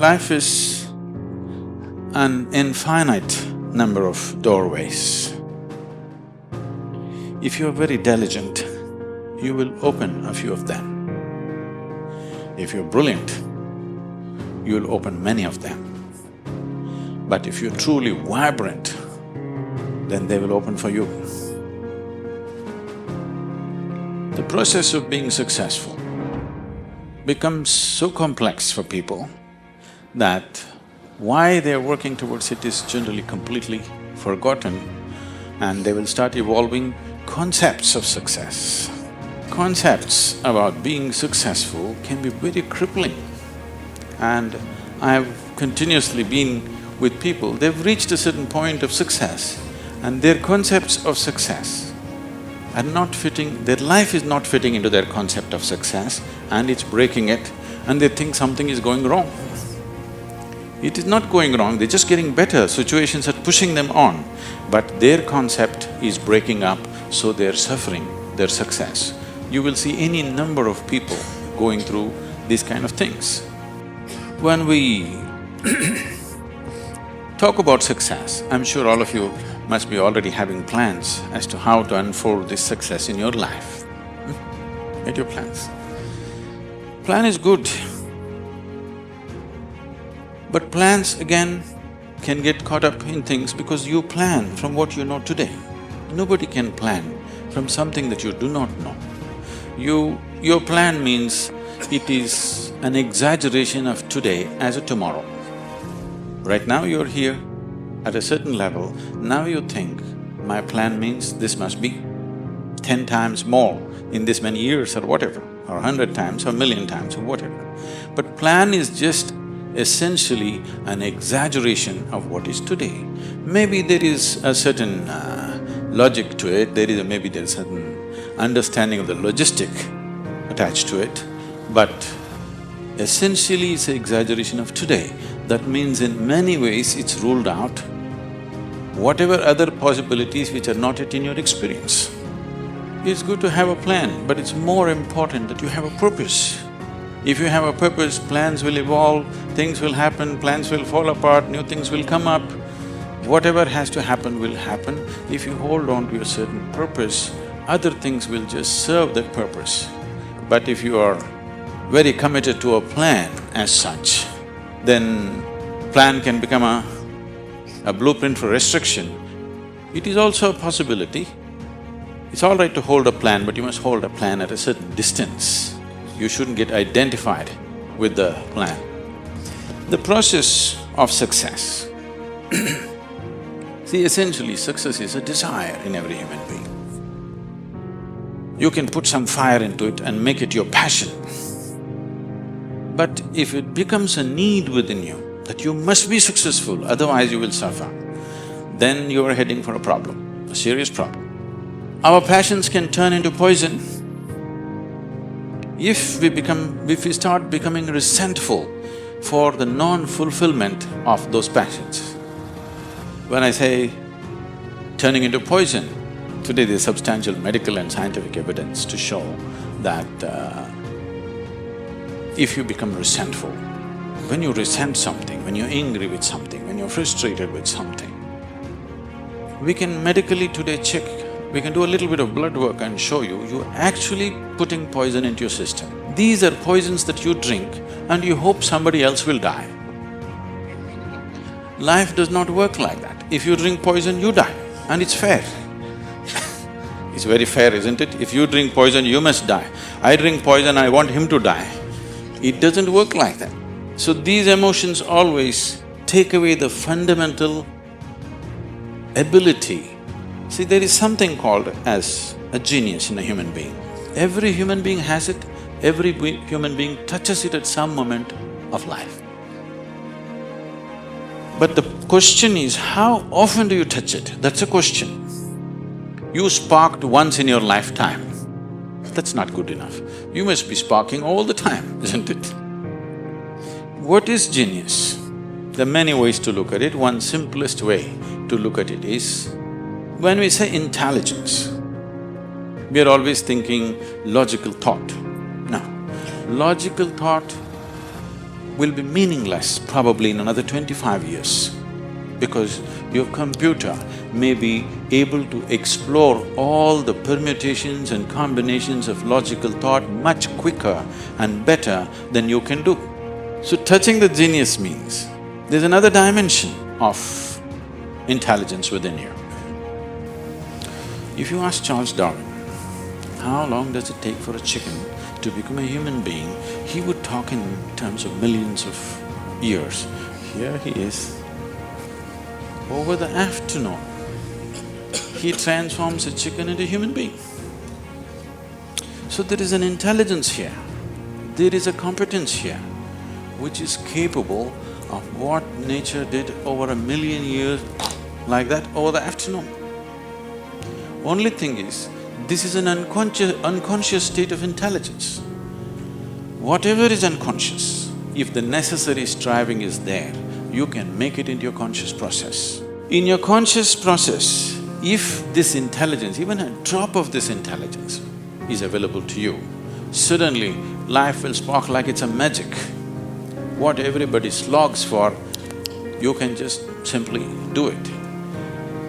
Life is an infinite number of doorways. If you're very diligent, you will open a few of them. If you're brilliant, you'll open many of them. But if you're truly vibrant, then they will open for you. The process of being successful becomes so complex for people that why they're working towards it is generally completely forgotten, and they will start evolving concepts of success. Concepts about being successful can be very crippling, and I've continuously been with people, they've reached a certain point of success and their concepts of success are not fitting, their life is not fitting into their concept of success and it's breaking it, and they think something is going wrong. It is not going wrong, they're just getting better, situations are pushing them on, but their concept is breaking up, so they're suffering their success. You will see any number of people going through these kind of things. When we talk about success, I'm sure all of you must be already having plans as to how to unfold this success in your life. Make your plans. Plan is good, but plans again can get caught up in things because you plan from what you know today. Nobody can plan from something that you do not know. Your plan means it is an exaggeration of today as a tomorrow. Right now you're here at a certain level, now you think, my plan means this must be 10 times more in this many years or whatever, or 100 times or 1,000,000 times or whatever. But plan is just essentially an exaggeration of what is today. Maybe there is a certain logic to it, maybe there's a certain understanding of the logistic attached to it, but essentially it's an exaggeration of today. That means in many ways it's ruled out whatever other possibilities which are not yet in your experience. It's good to have a plan, but it's more important that you have a purpose. If you have a purpose, plans will evolve, things will happen, plans will fall apart, new things will come up. Whatever has to happen will happen. If you hold on to a certain purpose, other things will just serve that purpose. But if you are very committed to a plan as such, then plan can become a blueprint for restriction. It is also a possibility. It's all right to hold a plan, but you must hold a plan at a certain distance. You shouldn't get identified with the plan. The process of success see, essentially success is a desire in every human being. You can put some fire into it and make it your passion. But if it becomes a need within you that you must be successful, otherwise you will suffer, then you are heading for a problem, a serious problem. Our passions can turn into poison if we start becoming resentful for the non-fulfillment of those passions. When I say turning into poison, today there's substantial medical and scientific evidence to show that if you become resentful, when you resent something, when you're angry with something, when you're frustrated with something, we can medically today check, we can do a little bit of blood work and show you're actually putting poison into your system. These are poisons that you drink and you hope somebody else will die. Life does not work like that. If you drink poison, you die, and it's fair. It's very fair, isn't it? If you drink poison, you must die. I drink poison, I want him to die. It doesn't work like that. So these emotions always take away the fundamental ability. See, there is something called as a genius in a human being. Every human being has it, every human being touches it at some moment of life. But the question is, how often do you touch it? That's a question. You sparked once in your lifetime, that's not good enough. You must be sparking all the time, isn't it? What is genius? There are many ways to look at it. One simplest way to look at it is, when we say intelligence, we are always thinking logical thought. No, logical thought will be meaningless probably in another 25 years, because your computer may be able to explore all the permutations and combinations of logical thought much quicker and better than you can do. So touching the genius means there's another dimension of intelligence within you. If you ask Charles Darwin, how long does it take for a chicken to become a human being, he would talk in terms of millions of years. Here he is. Over the afternoon, he transforms a chicken into a human being. So there is an intelligence here, there is a competence here, which is capable of what nature did over 1,000,000 years, like that, over the afternoon. Only thing is, this is an unconscious state of intelligence. Whatever is unconscious, if the necessary striving is there, you can make it into your conscious process. In your conscious process, if this intelligence, even a drop of this intelligence is available to you, suddenly life will spark like it's a magic. What everybody slogs for, you can just simply do it.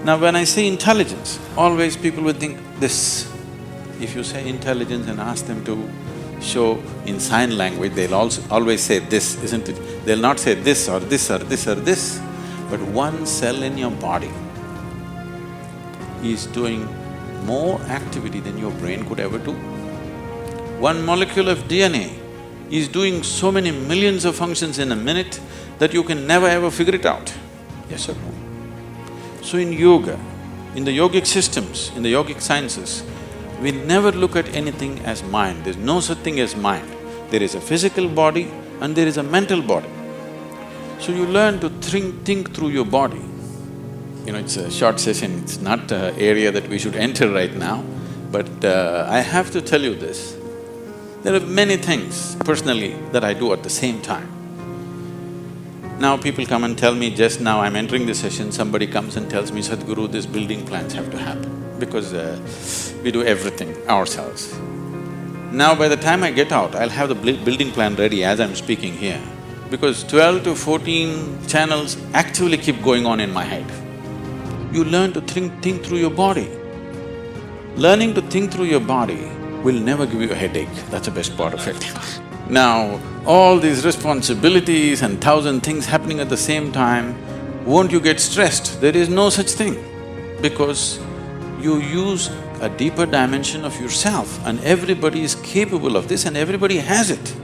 Now when I say intelligence, always people will think this. If you say intelligence and ask them to show in sign language, they'll also always say this, isn't it? They'll not say this or this or this or this, but one cell in your body is doing more activity than your brain could ever do. One molecule of DNA is doing so many millions of functions in a minute that you can never ever figure it out. Yes or no? So in yoga, in the yogic systems, in the yogic sciences, we never look at anything as mind. There's no such thing as mind. There is a physical body and there is a mental body. So you learn to think through your body. You know, it's a short session, it's not an area that we should enter right now, but I have to tell you this. There are many things personally that I do at the same time. Now people come and tell me, just now I'm entering the session, somebody comes and tells me, Sadhguru, these building plans have to happen, because we do everything ourselves. Now by the time I get out, I'll have the building plan ready as I'm speaking here, because 12 to 14 channels actively keep going on in my head. You learn to think through your body. Learning to think through your body will never give you a headache, that's the best part of it. Now, all these responsibilities and 1,000 things happening at the same time, won't you get stressed? There is no such thing, because you use a deeper dimension of yourself and everybody is capable of this and everybody has it.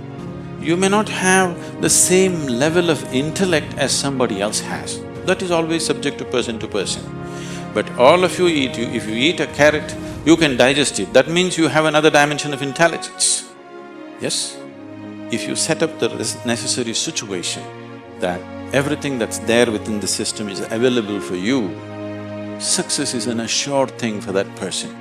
You may not have the same level of intellect as somebody else has, that is always subject to person. But all of you eat, if you eat a carrot, you can digest it, that means you have another dimension of intelligence. Yes? If you set up the necessary situation that everything that's there within the system is available for you, success is an assured thing for that person.